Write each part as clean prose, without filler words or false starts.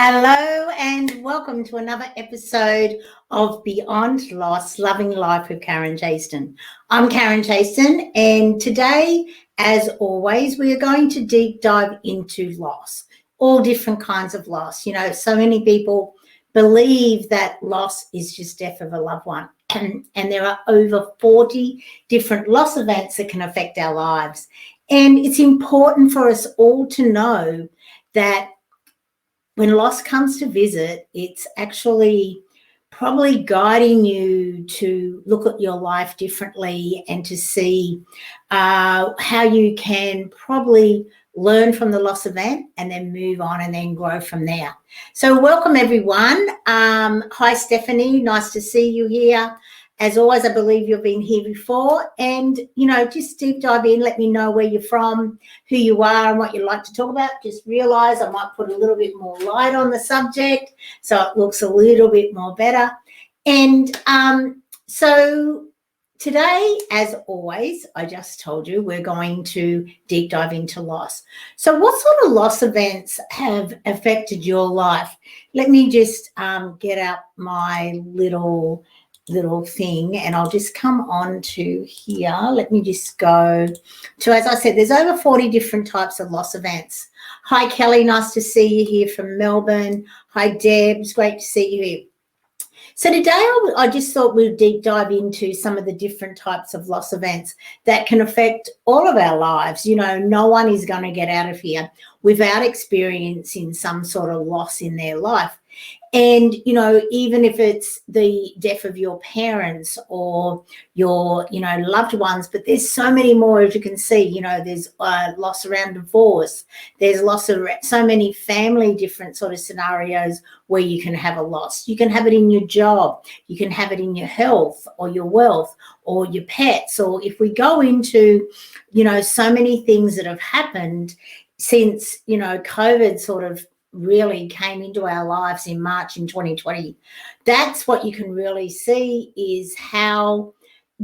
Hello and welcome to another episode of Beyond Loss, Loving Life with Karen Chaston. I'm Karen Chaston, and today, as always, we are going to deep dive into loss, all different kinds of loss. You know, so many people believe that loss is just death of a loved one, and there are over 40 different loss events that can affect our lives. And it's important for us all to know that when loss comes to visit, it's actually probably guiding you to look at your life differently and to see how you can probably learn from the loss event and then move on and then grow from there. So welcome, everyone. Hi, Stephanie. Nice to see you here. As always, I believe you've been here before, and, you know, just deep dive in, let me know where you're from, who you are and what you'd like to talk about. Just realise I might put a little bit more light on the subject so it looks a little bit more better. And so today, as always, I just told you we're going to deep dive into loss. So what sort of loss events have affected your life? Let me just get out my little thing and I'll just come on to here. Let me just go to, as I said, there's over 40 different types of loss events. Hi, Kelly. Nice to see you here from Melbourne. Hi, Deb. It's great to see you here. So today I just thought we'd deep dive into some of the different types of loss events that can affect all of our lives. You know, no one is going to get out of here without experiencing some sort of loss in their life. And, you know, even if it's the death of your parents or your, you know, loved ones, but there's so many more, as you can see. You know, there's loss around divorce. There's loss of so many family different sort of scenarios where you can have a loss. You can have it in your job. You can have it in your health or your wealth or your pets. Or if we go into, you know, so many things that have happened since, you know, COVID sort of really came into our lives in March in 2020. That's what you can really see is how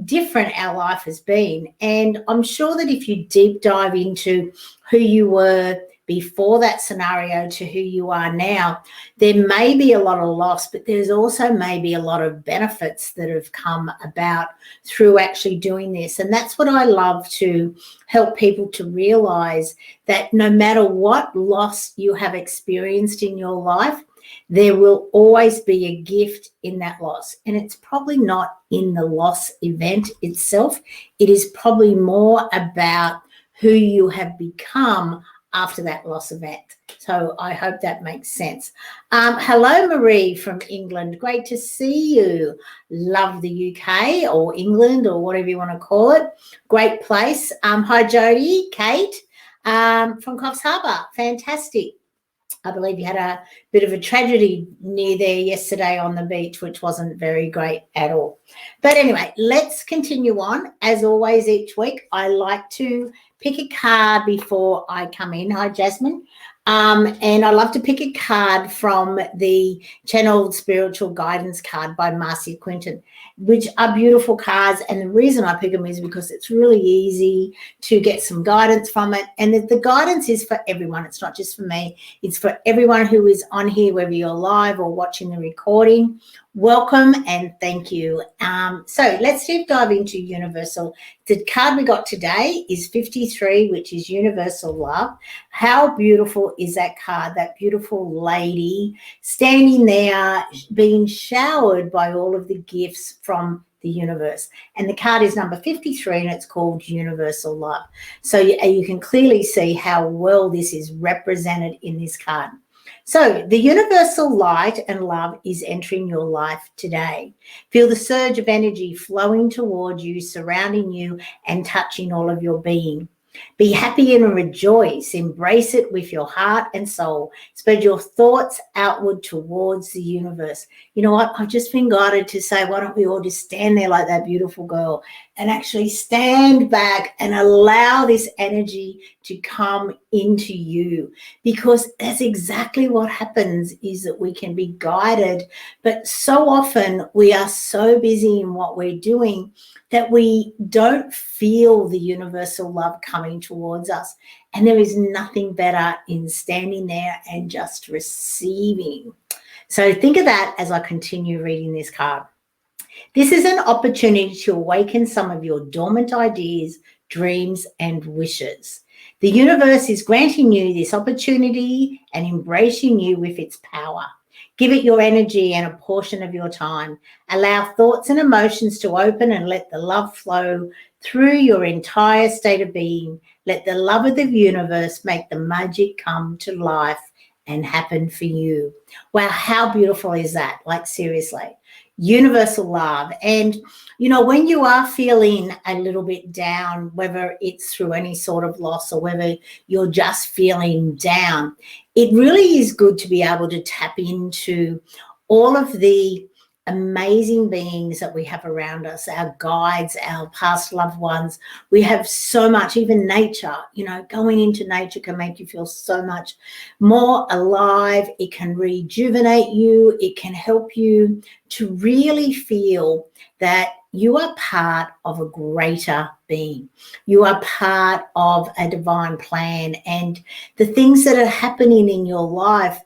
different our life has been. And I'm sure that if you deep dive into who you were before that scenario to who you are now, there may be a lot of loss, but there's also maybe a lot of benefits that have come about through actually doing this. And that's what I love to help people to realize, that no matter what loss you have experienced in your life, there will always be a gift in that loss. And it's probably not in the loss event itself. It is probably more about who you have become after that loss event. So I hope that makes sense. Hello, Marie from England. Great to see you. Love the UK or England or whatever you want to call it. Great place. Hi, Jody, Kate from Coffs Harbour. Fantastic. I believe you had a bit of a tragedy near there yesterday on the beach, which wasn't very great at all. But anyway, let's continue on. As always, each week, I like to pick a card before I come in. Hi, Jasmine. And I love to pick a card from the Channeled Spiritual Guidance card by Marcia Quinton, which are beautiful cards. And the reason I pick them is because it's really easy to get some guidance from it. And the guidance is for everyone. It's not just for me. It's for everyone who is on here, whether you're live or watching the recording. Welcome and thank you. So let's deep dive into universal. The card we got today is 53, which is universal love. How beautiful is that card? That beautiful lady standing there being showered by all of the gifts from the universe. And the card is number 53 and it's called Universal Love. So you can clearly see how well this is represented in this card. So the universal light and love is entering your life today. Feel the surge of energy flowing towards you, surrounding you and touching all of your being. Be happy and rejoice. Embrace it with your heart and soul. Spread your thoughts outward towards the universe. You know what? I've just been guided to say, why don't we all just stand there like that beautiful girl and actually stand back and allow this energy to come into you, because that's exactly what happens, is that we can be guided. But so often we are so busy in what we're doing that we don't feel the universal love coming towards us. And there is nothing better in standing there and just receiving. So think of that as I continue reading this card. This is an opportunity to awaken some of your dormant ideas, dreams, and wishes. The universe is granting you this opportunity and embracing you with its power. Give it your energy and a portion of your time. Allow thoughts and emotions to open and let the love flow through your entire state of being. Let the love of the universe make the magic come to life and happen for you. Wow, how beautiful is that? Like, seriously. Universal love. And, you know, when you are feeling a little bit down, whether it's through any sort of loss or whether you're just feeling down, it really is good to be able to tap into all of the amazing beings that we have around us, our guides, our past loved ones. We have so much, even nature, you know, going into nature can make you feel so much more alive. It can rejuvenate you. It can help you to really feel that you are part of a greater being. You are part of a divine plan, and the things that are happening in your life,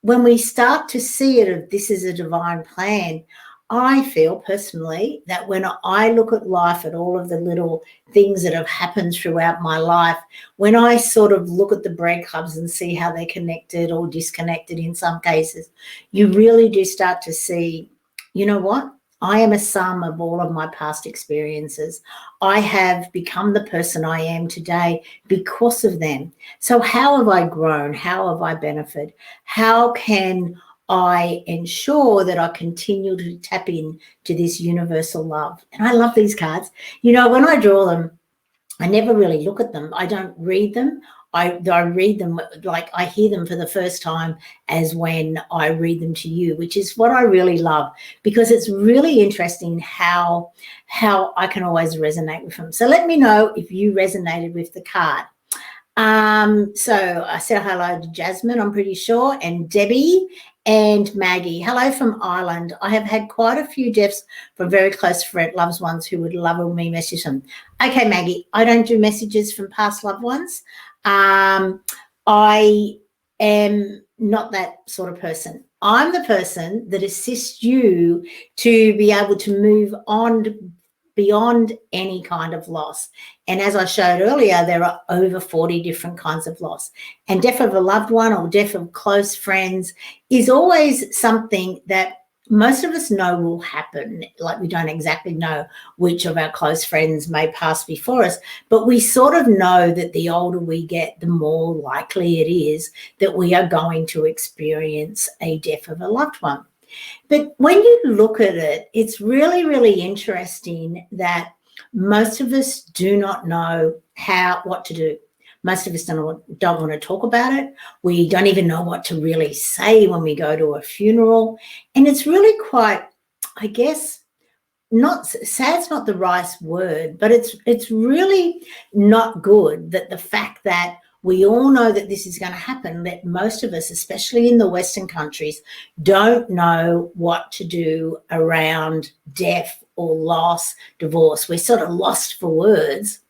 when we start to see it, if this is a divine plan, I feel personally that when I look at life, at all of the little things that have happened throughout my life, when I sort of look at the breadcrumbs and see how they're connected or disconnected in some cases, you really do start to see, you know what? I am a sum of all of my past experiences. I have become the person I am today because of them. So how have I grown? How have I benefited? How can I ensure that I continue to tap in to this universal love? And I love these cards. You know, when I draw them, I never really look at them. I don't read them. I read them like I hear them for the first time as when I read them to you, which is what I really love, because it's really interesting how I can always resonate with them. So let me know if you resonated with the card. So I said hello to Jasmine, I'm pretty sure, and Debbie and Maggie. Hello from Ireland. I have had quite a few deaths from very close loved ones who would love me message them. Okay, Maggie, I don't do messages from past loved ones. I am not that sort of person. I'm the person that assists you to be able to move on beyond any kind of loss. And as I showed earlier, there are over 40 different kinds of loss. And death of a loved one or death of close friends is always something that most of us know will happen. Like, we don't exactly know which of our close friends may pass before us, but we sort of know that the older we get, the more likely it is that we are going to experience a death of a loved one. But when you look at it, it's really, really interesting that most of us do not know what to do. Most of us don't want to talk about it. We don't even know what to really say when we go to a funeral. And it's really quite, I guess, not sad's not the right word, but it's really not good that the fact that we all know that this is going to happen, that most of us, especially in the Western countries, don't know what to do around death or loss, divorce. We're sort of lost for words.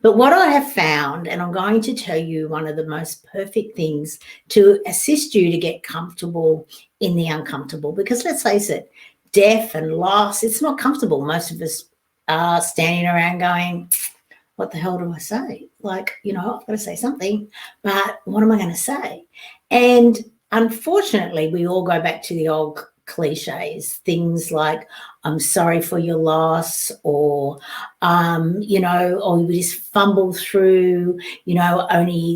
But what I have found, and I'm going to tell you one of the most perfect things to assist you to get comfortable in the uncomfortable, because let's face it, death and loss, it's not comfortable. Most of us are standing around going, what the hell do I say? Like, you know, I've got to say something, but what am I going to say? And unfortunately, we all go back to the old cliches, things like, I'm sorry for your loss, or, you know, or we just fumble through, you know,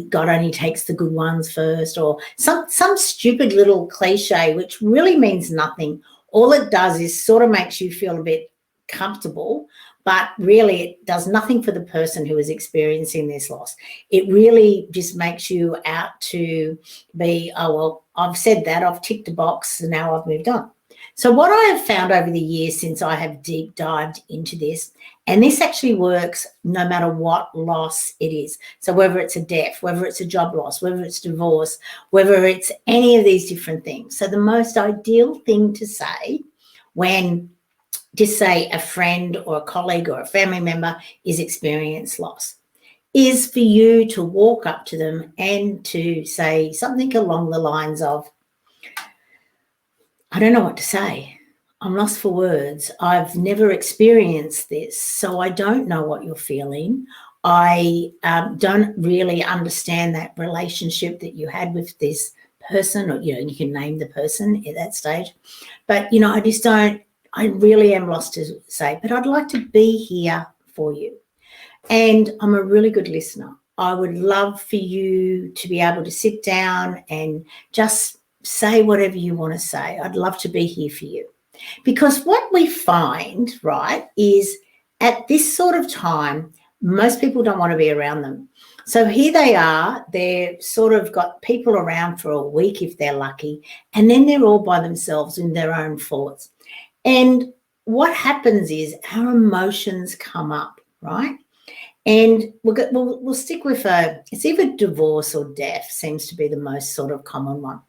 God only takes the good ones first, or some stupid little cliche, which really means nothing. All it does is sort of makes you feel a bit comfortable, but really it does nothing for the person who is experiencing this loss. It really just makes you out to be, oh, well, I've said that, I've ticked a box, and now I've moved on. So what I have found over the years since I have deep dived into this, and this actually works no matter what loss it is. So whether it's a death, whether it's a job loss, whether it's divorce, whether it's any of these different things. So the most ideal thing to say when, just say, a friend or a colleague or a family member is experiencing loss, is for you to walk up to them and to say something along the lines of, I don't know what to say. I'm lost for words. I've never experienced this, so I don't know what you're feeling. I don't really understand that relationship that you had with this person, or, you can name the person at that stage. But, I just don't, I really am lost to say, but I'd like to be here for you. And I'm a really good listener. I would love for you to be able to sit down and just say whatever you want to say. I'd love to be here for you. Because what we find, right, is at this sort of time, most people don't want to be around them. So here they are, they're sort of got people around for a week if they're lucky, and then they're all by themselves in their own thoughts. And what happens is our emotions come up, right? And we'll stick with it's either divorce or death seems to be the most sort of common one.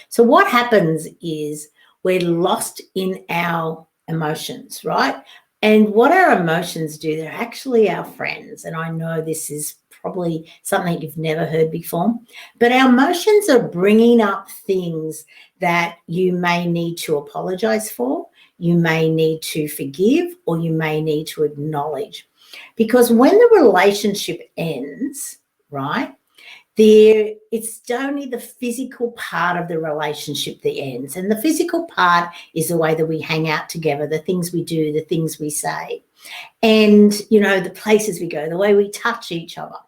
So what happens is we're lost in our emotions, right? And what our emotions do, they're actually our friends. And I know this is probably something you've never heard before, but our emotions are bringing up things that you may need to apologize for, you may need to forgive, or you may need to acknowledge. Because when the relationship ends, right, it's only the physical part of the relationship that ends. And the physical part is the way that we hang out together, the things we do, the things we say, and, the places we go, the way we touch each other.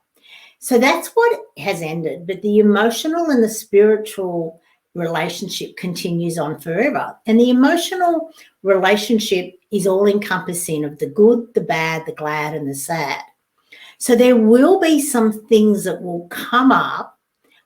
So that's what has ended. But the emotional and the spiritual relationship continues on forever. And the emotional relationship is all encompassing of the good, the bad, the glad, and the sad. So there will be some things that will come up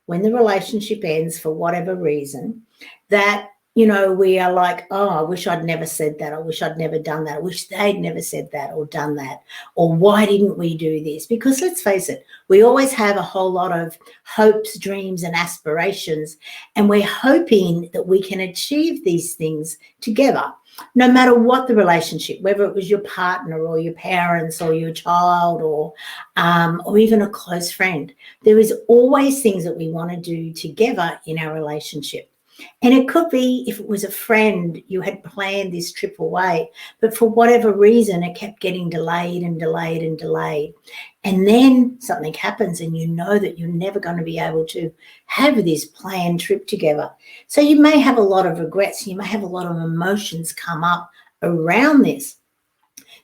when the relationship ends for whatever reason that, we are like, oh, I wish I'd never said that. I wish I'd never done that. I wish they'd never said that or done that. Or why didn't we do this? Because let's face it, we always have a whole lot of hopes, dreams, and aspirations. And we're hoping that we can achieve these things together, no matter what the relationship, whether it was your partner or your parents or your child or even a close friend. There is always things that we want to do together in our relationship. And it could be, if it was a friend, you had planned this trip away, but for whatever reason, it kept getting delayed and delayed and delayed. And then something happens and you know that you're never going to be able to have this planned trip together. So you may have a lot of regrets. You may have a lot of emotions come up around this.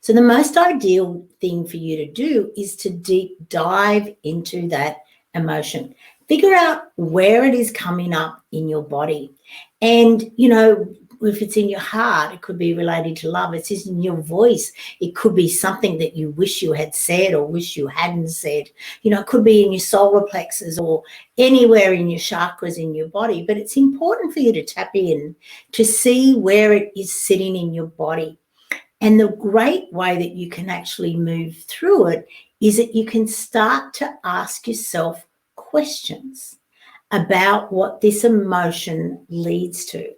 So the most ideal thing for you to do is to deep dive into that emotion. Figure out where it is coming up in your body. And, if it's in your heart, it could be related to love. It's in your voice. It could be something that you wish you had said or wish you hadn't said. It could be in your solar plexus or anywhere in your chakras in your body. But it's important for you to tap in to see where it is sitting in your body. And the great way that you can actually move through it is that you can start to ask yourself questions about what this emotion leads to,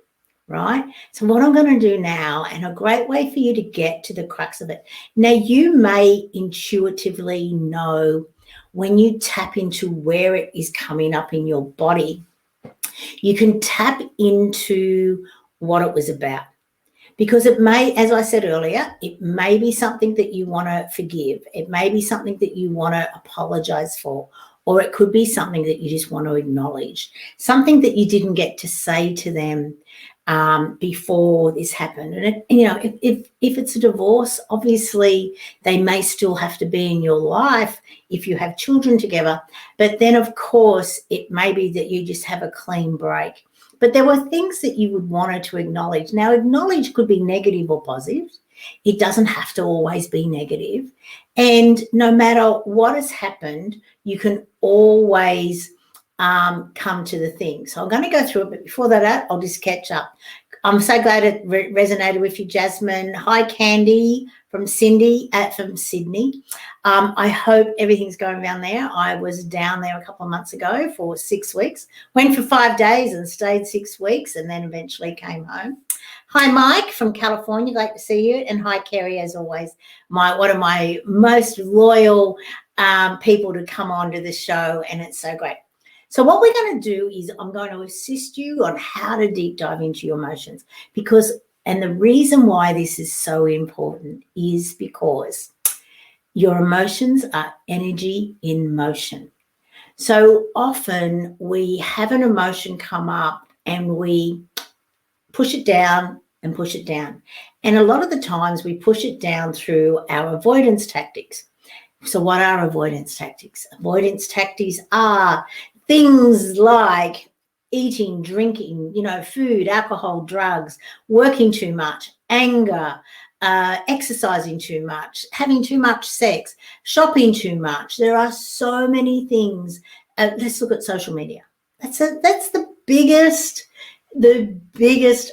right? So what I'm going to do now, and a great way for you to get to the crux of it. Now, you may intuitively know when you tap into where it is coming up in your body, you can tap into what it was about. Because it may, as I said earlier, it may be something that you want to forgive. It may be something that you want to apologize for. Or it could be something that you just want to acknowledge, something that you didn't get to say to them before this happened. And, if it's a divorce, obviously they may still have to be in your life if you have children together. But then, of course, it may be that you just have a clean break. But there were things that you would want to acknowledge. Now, acknowledge could be negative or positive. It doesn't have to always be negative. And no matter what has happened, you can always come to the thing. So I'm going to go through it, but before that, I'll just catch up. I'm so glad it resonated with you, Jasmine. Hi, Candy from Sydney. I hope everything's going down there. I was down there a couple of months ago for 6 weeks. Went for 5 days and stayed 6 weeks and then eventually came home. Hi, Mike from California. Great to see you. And hi, Kerry, as always. One of my most loyal people to come on to the show, and it's so great. So what we're going to do is I'm going to assist you on how to deep dive into your emotions and the reason why this is so important is because your emotions are energy in motion. So often we have an emotion come up and we push it down and push it down. And a lot of the times we push it down through our avoidance tactics. So what are avoidance tactics? Avoidance tactics are things like eating, drinking, food, alcohol, drugs, working too much, anger, exercising too much, having too much sex, shopping too much. There are so many things. Let's look at social media. That's the biggest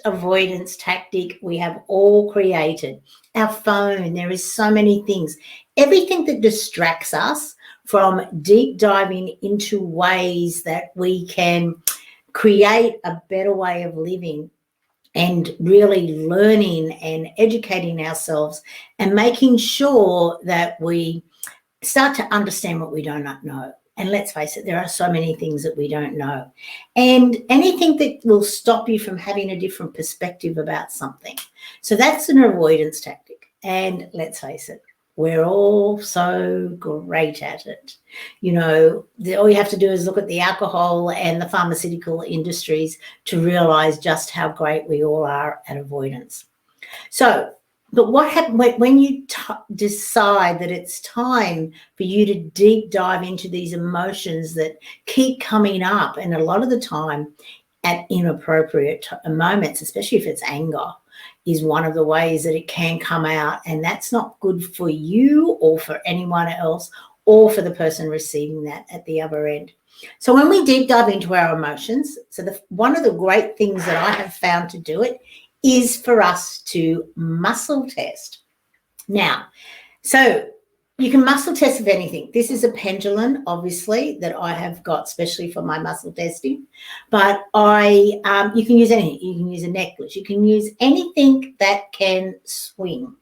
avoidance tactic we have all created. Our phone, there is so many things. Everything that distracts us from deep diving into ways that we can create a better way of living and really learning and educating ourselves and making sure that we start to understand what we do not know. And let's face it, there are so many things that we don't know. And anything that will stop you from having a different perspective about something. So that's an avoidance tactic. And let's face it, we're all so great at it. All you have to do is look at the alcohol and the pharmaceutical industries to realize just how great we all are at avoidance. So, but what happens when you decide that it's time for you to deep dive into these emotions that keep coming up, and a lot of the time at inappropriate moments, especially if it's anger, is one of the ways that it can come out, and that's not good for you or for anyone else or for the person receiving that at the other end. So when we deep dive into our emotions, one of the great things that I have found to do it is for us to muscle test. Now, so you can muscle test of anything. This is a pendulum, obviously, that I have got especially for my muscle testing. But you can use anything. You can use a necklace. You can use anything that can swing.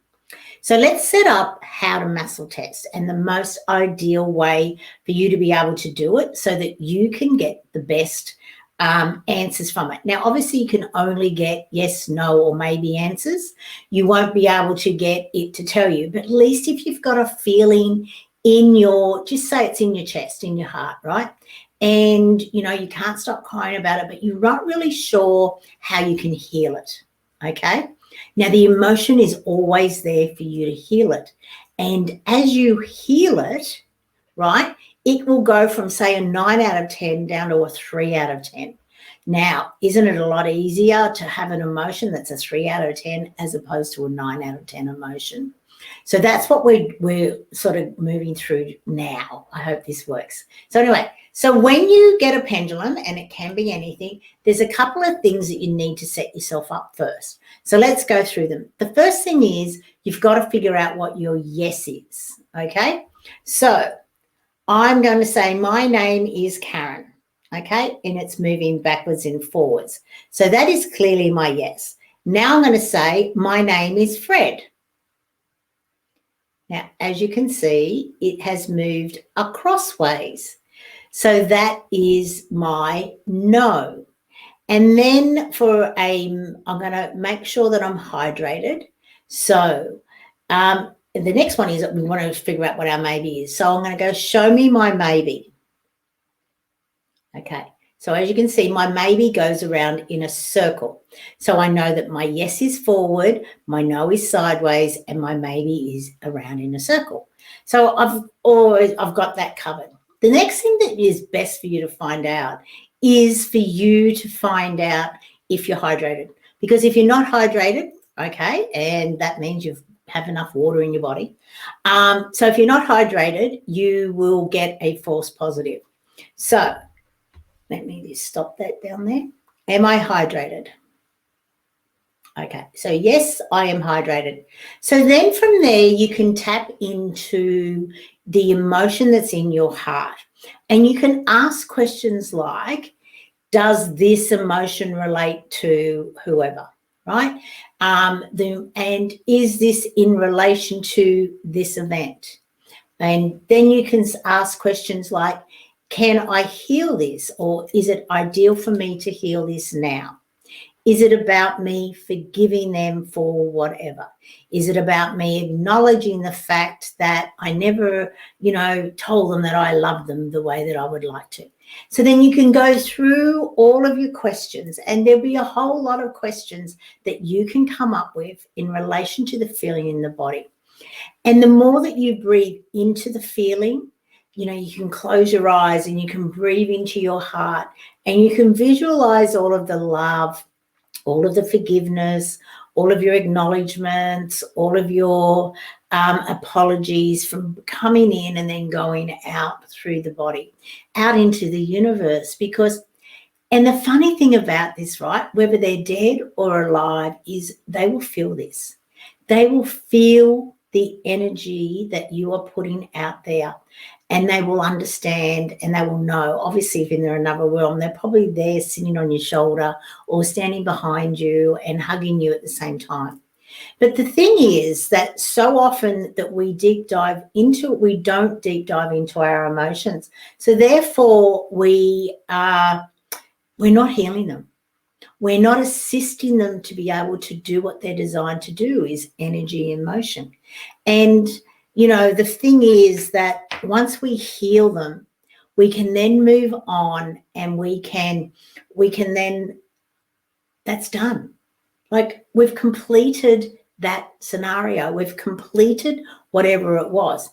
So let's set up how to muscle test and the most ideal way for you to be able to do it so that you can get the best answers from it. Now, obviously, you can only get yes, no, or maybe answers. You won't be able to get it to tell you, but at least if you've got a feeling just say it's in your chest, in your heart, right? And, you can't stop crying about it, but you're not really sure how you can heal it, okay? Now, the emotion is always there for you to heal it. And as you heal it, right, it will go from, say, a 9 out of 10 down to a 3 out of 10. Now, isn't it a lot easier to have an emotion that's a 3 out of 10 as opposed to a 9 out of 10 emotion? So that's what we're sort of moving through now. I hope this works. So anyway, so when you get a pendulum, and it can be anything, there's a couple of things that you need to set yourself up first. So let's go through them. The first thing is you've got to figure out what your yes is, okay? So I'm going to say my name is Karen, okay? And it's moving backwards and forwards. So that is clearly my yes. Now I'm going to say my name is Fred. Now, as you can see, it has moved acrossways. So that is my no. And then I'm going to make sure that I'm hydrated. So the next one is that we want to figure out what our maybe is. So I'm going to go show me my maybe. Okay. So as you can see, my maybe goes around in a circle. So I know that my yes is forward, my no is sideways, and my maybe is around in a circle. So I've got that covered. The next thing that is best for you to find out is for you to find out if you're hydrated. Because if you're not hydrated, okay, and that means you have enough water in your body. So if you're not hydrated, you will get a false positive. So let me just stop that down there. Am I hydrated? Okay, so yes, I am hydrated. So then from there, you can tap into the emotion that's in your heart. And you can ask questions like, does this emotion relate to whoever, right? And is this in relation to this event? And then you can ask questions like, can I heal this? Or is it ideal for me to heal this now? Is it about me forgiving them for whatever? Is it about me acknowledging the fact that I never, told them that I love them the way that I would like to? So then you can go through all of your questions, and there'll be a whole lot of questions that you can come up with in relation to the feeling in the body. And the more that you breathe into the feeling, you can close your eyes and you can breathe into your heart, and you can visualize all of the love, all of the forgiveness, all of your acknowledgements, all of your apologies from coming in and then going out through the body, out into the universe. And the funny thing about this, right, whether they're dead or alive, is they will feel this. They will feel the energy that you are putting out there, and they will understand and they will know. Obviously, if in another realm, they're probably there sitting on your shoulder or standing behind you and hugging you at the same time. But the thing is that so often that we deep dive into it, we don't deep dive into our emotions. So therefore, we're not healing them. We're not assisting them to be able to do what they're designed to do, is energy and motion. And, the thing is that once we heal them, we can then move on, and we can then, that's done. Like, we've completed that scenario. We've completed whatever it was.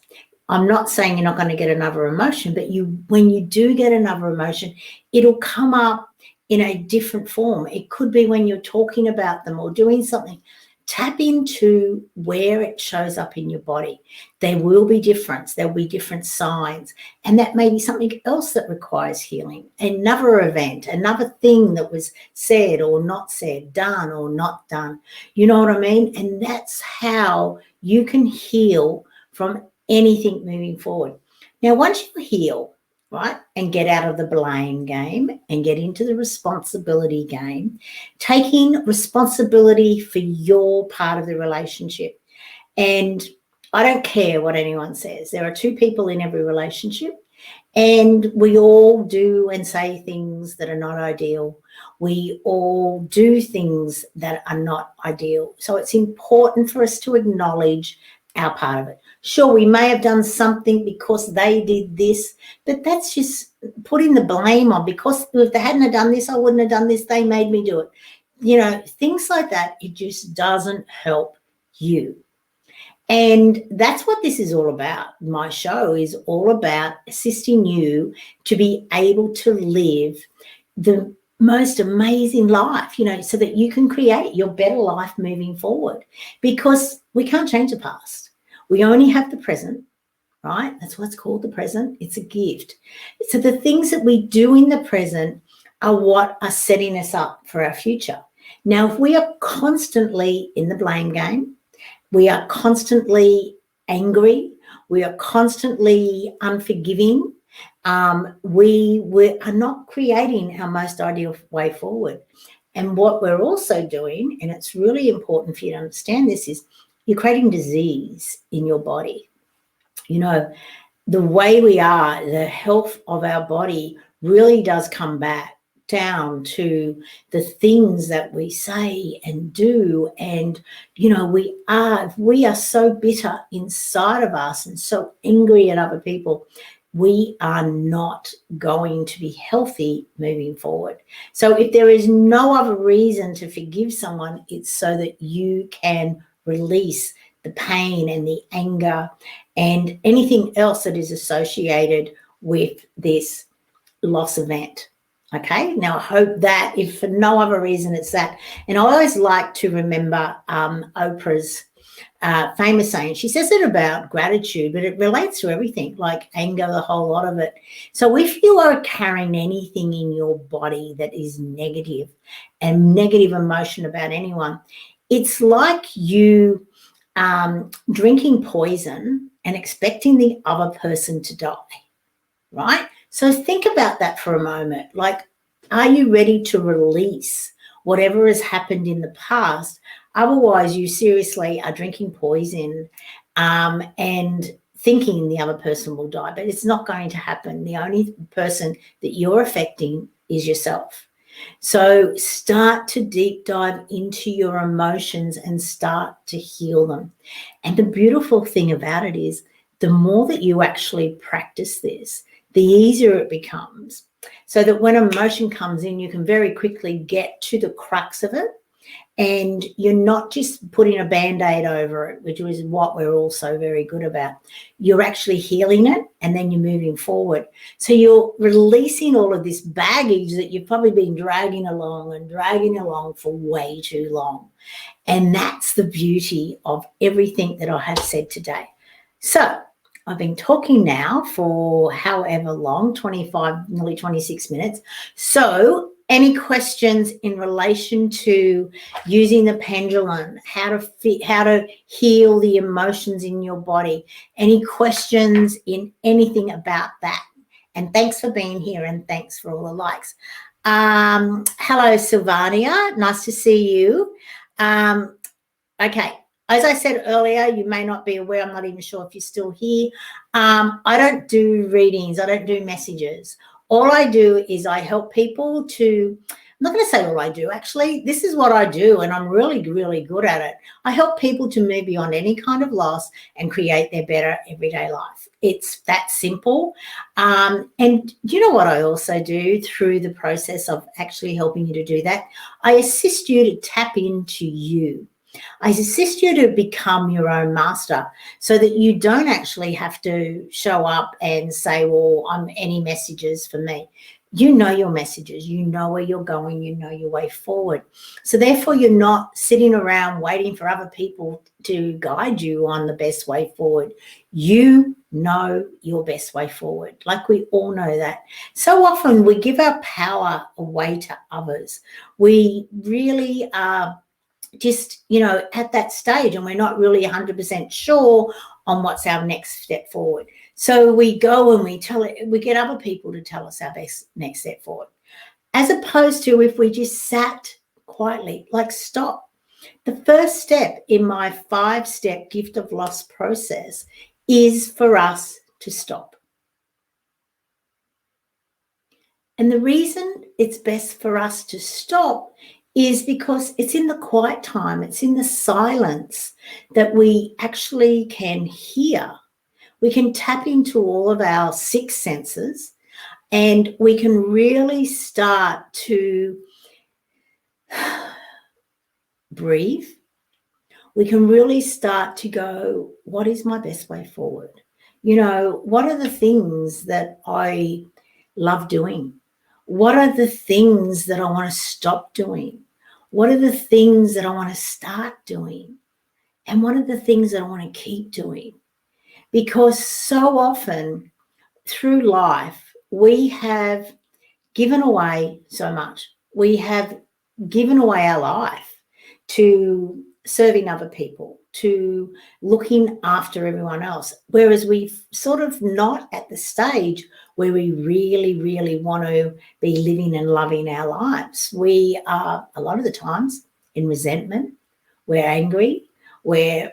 I'm not saying you're not going to get another emotion, but when you do get another emotion, it'll come up in a different form. It could be when you're talking about them or doing something. Tap into where it shows up in your body. There will be difference. There will be different signs. And that may be something else that requires healing. Another event, another thing that was said or not said, done or not done. You know what I mean? And that's how you can heal from anything moving forward. Now, once you heal, right, and get out of the blame game and get into the responsibility game, taking responsibility for your part of the relationship. And I don't care what anyone says. There are two people in every relationship, and we all do and say things that are not ideal. We all do things that are not ideal. So it's important for us to acknowledge our part of it. Sure, we may have done something because they did this, but that's just putting the blame on, because if they hadn't have done this, I wouldn't have done this, they made me do it. Things like that, it just doesn't help you. And that's what this is all about. My show is all about assisting you to be able to live the most amazing life, so that you can create your better life moving forward, because we can't change the past. We only have the present, right? That's what's called the present. It's a gift. So the things that we do in the present are what are setting us up for our future. Now, if we are constantly in the blame game, we are constantly angry, we are constantly unforgiving, we are not creating our most ideal way forward. And what we're also doing, and it's really important for you to understand this, is you're creating disease in your body. The way we are, the health of our body really does come back down to the things that we say and do. And, we are so bitter inside of us and so angry at other people, we are not going to be healthy moving forward. So if there is no other reason to forgive someone, it's so that you can release the pain and the anger and anything else that is associated with this loss event. Okay, now I hope that, if for no other reason, it's that. And I always like to remember Oprah's famous saying. She says it about gratitude, but it relates to everything, like anger, the whole lot of it. So if you are carrying anything in your body that is negative and negative emotion about anyone, It's like you drinking poison and expecting the other person to die, right? So think about that for a moment. Like, are you ready to release whatever has happened in the past? Otherwise, you seriously are drinking poison and thinking the other person will die, but it's not going to happen. The only person that you're affecting is yourself. So start to deep dive into your emotions and start to heal them. And the beautiful thing about it is the more that you actually practice this, the easier it becomes, so that when emotion comes in, you can very quickly get to the crux of it. And you're not just putting a Band-Aid over it, which is what we're also very good about. You're actually healing it, and then you're moving forward. So you're releasing all of this baggage that you've probably been dragging along for way too long. And that's the beauty of everything that I have said today. So I've been talking now for however long, 25, nearly 26 minutes. So any questions in relation to using the pendulum, how to heal the emotions in your body? Any questions in anything about that? And thanks for being here, and thanks for all the likes. Hello, Sylvania. Nice to see you. Okay. As I said earlier, you may not be aware, I'm not even sure if you're still here. I don't do readings. I don't do messages. All I do is I help people to, I'm not going to say all I do, actually. This is what I do, and I'm really, really good at it. I help people to move beyond any kind of loss and create their better everyday life. It's that simple. And you know what I also do through the process of actually helping you to do that? I assist you to tap into you. I assist you to become your own master, so that you don't actually have to show up and say, well, any messages for me. You know your messages, you know where you're going, you know your way forward. So therefore, you're not sitting around waiting for other people to guide you on the best way forward. You know your best way forward. Like, we all know that. So often we give our power away to others. We really are just, at that stage, and we're not really 100% sure on what's our next step forward. So we go and we get other people to tell us our best next step forward, as opposed to if we just sat quietly, like, stop. The first step in my 5-step gift of loss process is for us to stop. And the reason it's best for us to stop is because it's in the quiet time, it's in the silence that we actually can hear. We can tap into all of our 6 senses, and we can really start to breathe. We can really start to go, what is my best way forward? What are the things that I love doing? What are the things that I want to stop doing? What are the things that I want to start doing? And what are the things that I want to keep doing? Because so often through life, we have given away so much. We have given away our life to serving other people, to looking after everyone else, whereas we've sort of not at the stage where we really, really want to be living and loving our lives. We are, a lot of the times, in resentment. We're angry. We're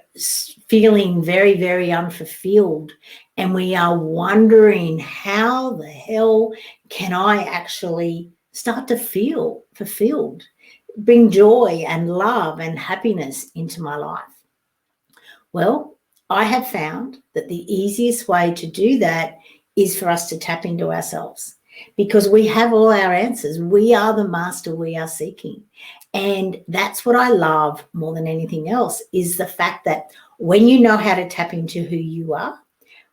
feeling very, very unfulfilled, and we are wondering, how the hell can I actually start to feel fulfilled, bring joy and love and happiness into my life? Well, I have found that the easiest way to do that is for us to tap into ourselves, because we have all our answers. We are the master we are seeking. And that's what I love more than anything else, is the fact that when you know how to tap into who you are,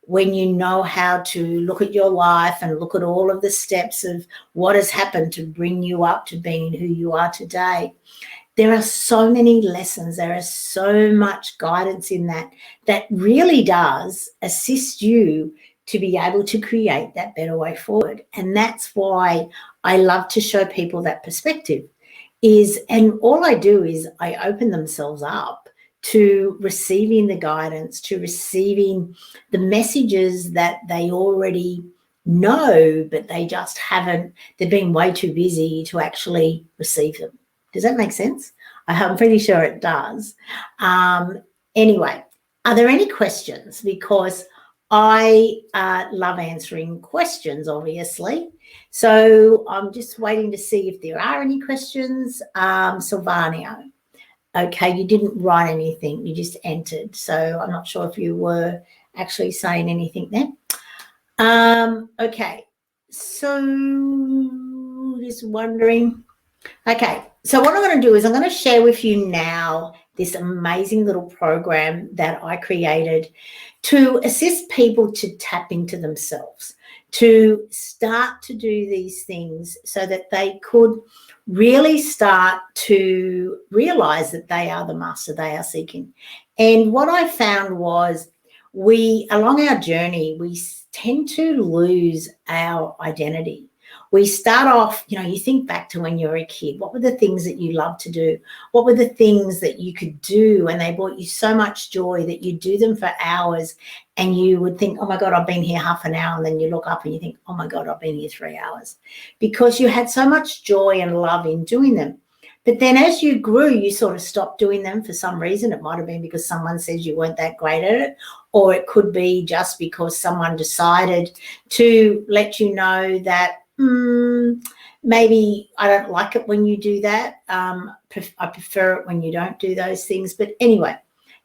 when you know how to look at your life and look at all of the steps of what has happened to bring you up to being who you are today, there are so many lessons, there is so much guidance in that really does assist you to be able to create that better way forward. And that's why I love to show people that perspective, and all I do is I open themselves up to receiving the guidance, to receiving the messages that they already know, but they just haven't, they've been way too busy to actually receive them. Does that make sense? I'm pretty sure it does. Anyway, are there any questions? Because I love answering questions, obviously. So I'm just waiting to see if there are any questions. Silvano, okay, you didn't write anything, you just entered. So I'm not sure if you were actually saying anything there. Okay, so just wondering. Okay, so what I'm going to do is I'm going to share with you now this amazing little program that I created to assist people to tap into themselves, to start to do these things so that they could really start to realize that they are the master they are seeking. And what I found was along our journey, we tend to lose our identity. We start off, you think back to when you were a kid. What were the things that you loved to do? What were the things that you could do and they brought you so much joy that you do them for hours and you would think, oh my God, I've been here half an hour. And then you look up and you think, oh my God, I've been here 3 hours, because you had so much joy and love in doing them. But then as you grew, you sort of stopped doing them for some reason. It might have been because someone says you weren't that great at it, or it could be just because someone decided to let you know that maybe I don't like it when you do that. I prefer it when you don't do those things. But anyway,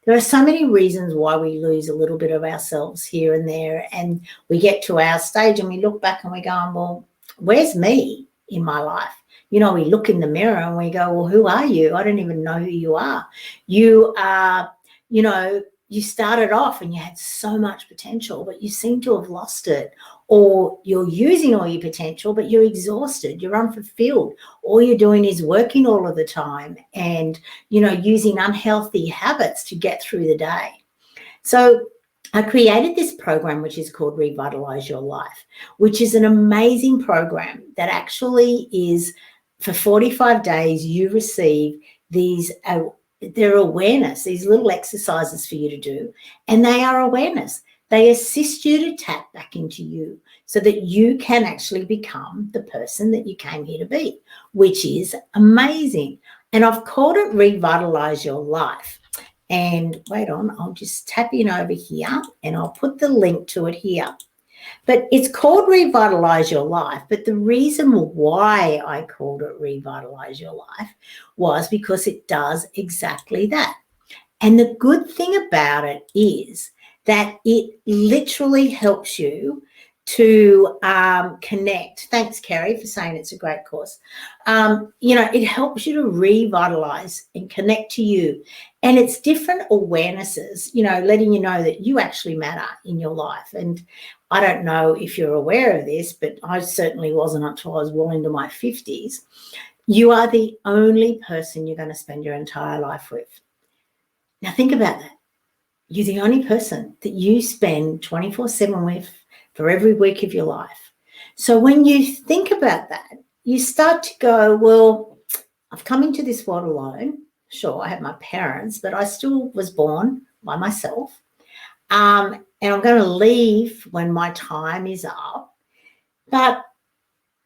there are so many reasons why we lose a little bit of ourselves here and there. And we get to our stage and we look back and we're going, well, where's me in my life? We look in the mirror and we go, well, who are you? I don't even know who you are. You are, you started off and you had so much potential, but you seem to have lost it. Or you're using all your potential, but you're exhausted, you're unfulfilled. All you're doing is working all of the time and, using unhealthy habits to get through the day. So I created this program, which is called Revitalize Your Life, which is an amazing program that actually is for 45 days, you receive their awareness, these little exercises for you to do, and they are awareness. They assist you to tap back into you so that you can actually become the person that you came here to be, which is amazing. And I've called it Revitalize Your Life. And wait on, I'll just tap in over here and I'll put the link to it here. But it's called Revitalize Your Life. But the reason why I called it Revitalize Your Life was because it does exactly that. And the good thing about it is that it literally helps you to connect. Thanks, Kerry, for saying it's a great course. It helps you to revitalize and connect to you. And it's different awarenesses, letting you know that you actually matter in your life. And I don't know if you're aware of this, but I certainly wasn't until I was well into my 50s. You are the only person you're going to spend your entire life with. Now think about that. You're the only person that you spend 24/7 with for every week of your life. So when you think about that, you start to go, well, I've come into this world alone. Sure, I have my parents, but I still was born by myself. And I'm going to leave when my time is up. But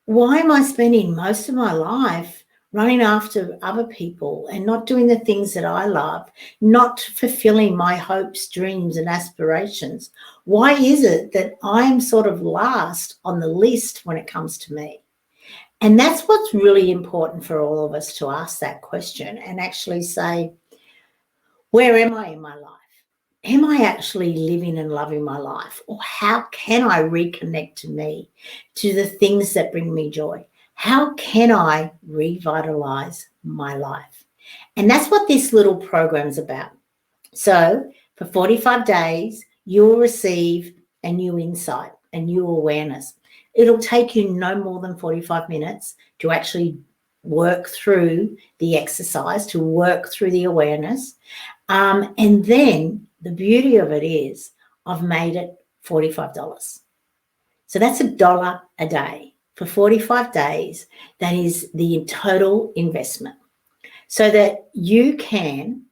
why am I spending most of my life running after other people and not doing the things that I love, not fulfilling my hopes, dreams, and aspirations? Why is it that I'm sort of last on the list when it comes to me? And that's what's really important for all of us, to ask that question and actually say, where am I in my life? Am I actually living and loving my life? Or how can I reconnect to me, to the things that bring me joy? How can I revitalize my life? And that's what this little program's about. So for 45 days, you'll receive a new insight, a new awareness. It'll take you no more than 45 minutes to actually work through the exercise, to work through the awareness. And then the beauty of it is I've made it $45. So that's $1 a day for 45 days. That is the total investment. so that you can,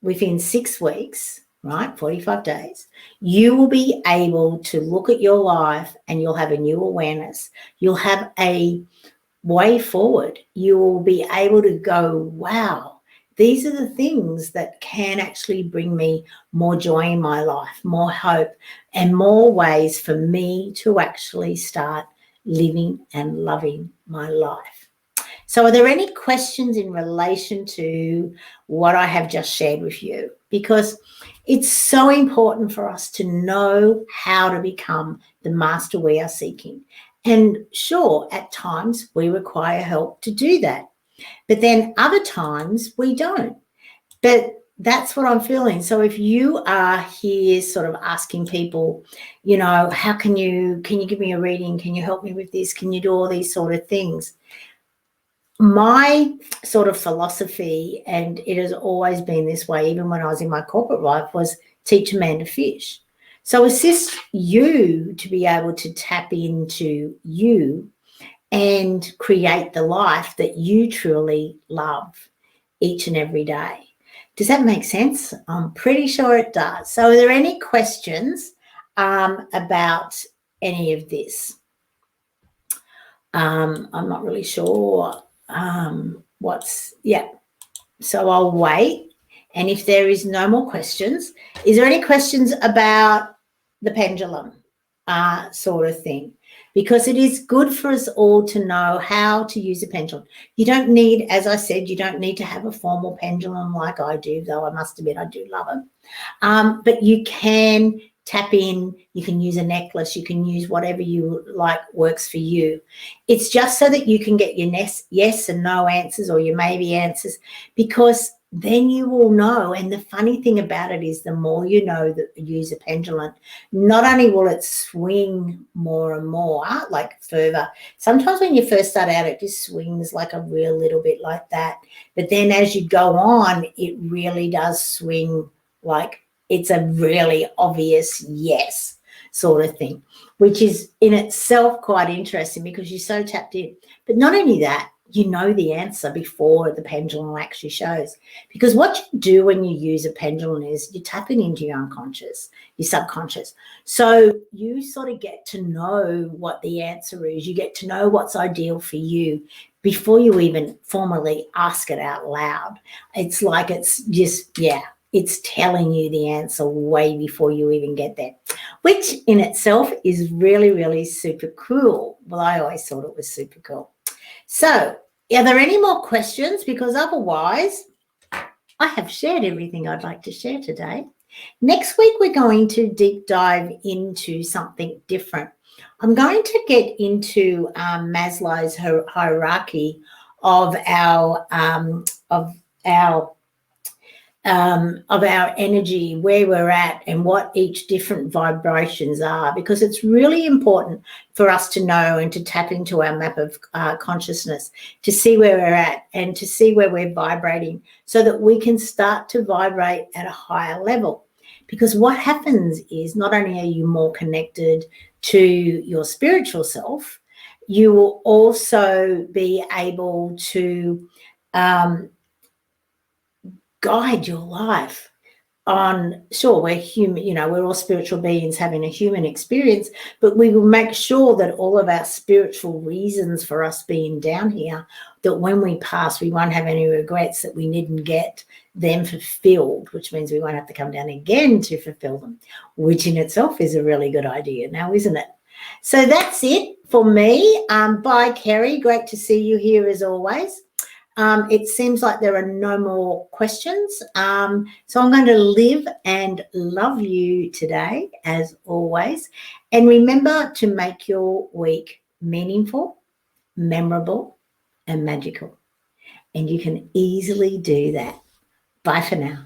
within 6 weeks, right, 45 days, you will be able to look at your life and you'll have a new awareness. You'll have a way forward. You will be able to go, wow, these are the things that can actually bring me more joy in my life, more hope, and more ways for me to actually start living and loving my life. So are there any questions in relation to what I have just shared with you? Because it's so important for us to know how to become the master we are seeking. And sure, at times we require help to do that. But then other times we don't. But that's what I'm feeling. So if you are here sort of asking people, how can you give me a reading? Can you help me with this? Can you do all these sort of things? My sort of philosophy, and it has always been this way, even when I was in my corporate life, was teach a man to fish. So assist you to be able to tap into you and create the life that you truly love each and every day. Does that make sense? I'm pretty sure it does. So are there any questions about any of this? I'm not really sure so I'll wait, and if there is no more questions, is there any questions about the pendulum sort of thing? Because it is good for us all to know how to use a pendulum. You don't need, as I said, you don't need to have a formal pendulum like I do, though I must admit I do love them. But you can tap in, you can use a necklace, you can use whatever you like works for you. It's just so that you can get your yes and no answers or your maybe answers, because then you will know. And the funny thing about it is the more you know that you use a pendulum, not only will it swing more and more, like further. Sometimes when you first start out, it just swings like a real little bit like that. But then as you go on, it really does swing like it's a really obvious yes sort of thing, which is in itself quite interesting because you're so tapped in. But not only that, you know the answer before the pendulum actually shows. Because what you do when you use a pendulum is you're tapping into your unconscious, your subconscious. So you sort of get to know what the answer is. You get to know what's ideal for you before you even formally ask it out loud. It's like it's just, it's telling you the answer way before you even get there, which in itself is really, really super cool. Well, I always thought it was super cool. So are there any more questions? Because otherwise I have shared everything I'd like to share today. Next week, we're going to deep dive into something different. I'm going to get into Maslow's hierarchy of our energy, where we're at and what each different vibrations are, because it's really important for us to know and to tap into our map of consciousness, to see where we're at and to see where we're vibrating so that we can start to vibrate at a higher level. Because what happens is not only are you more connected to your spiritual self, you will also be able to guide your life on, sure, we're human, we're all spiritual beings having a human experience, but we will make sure that all of our spiritual reasons for us being down here, that when we pass, we won't have any regrets that we didn't get them fulfilled, which means we won't have to come down again to fulfill them, which in itself is a really good idea now, isn't it? So that's it for me. Bye, Kerry. Great to see you here as always. It seems like there are no more questions. So I'm going to live and love you today, as always. And remember to make your week meaningful, memorable, and magical. And you can easily do that. Bye for now.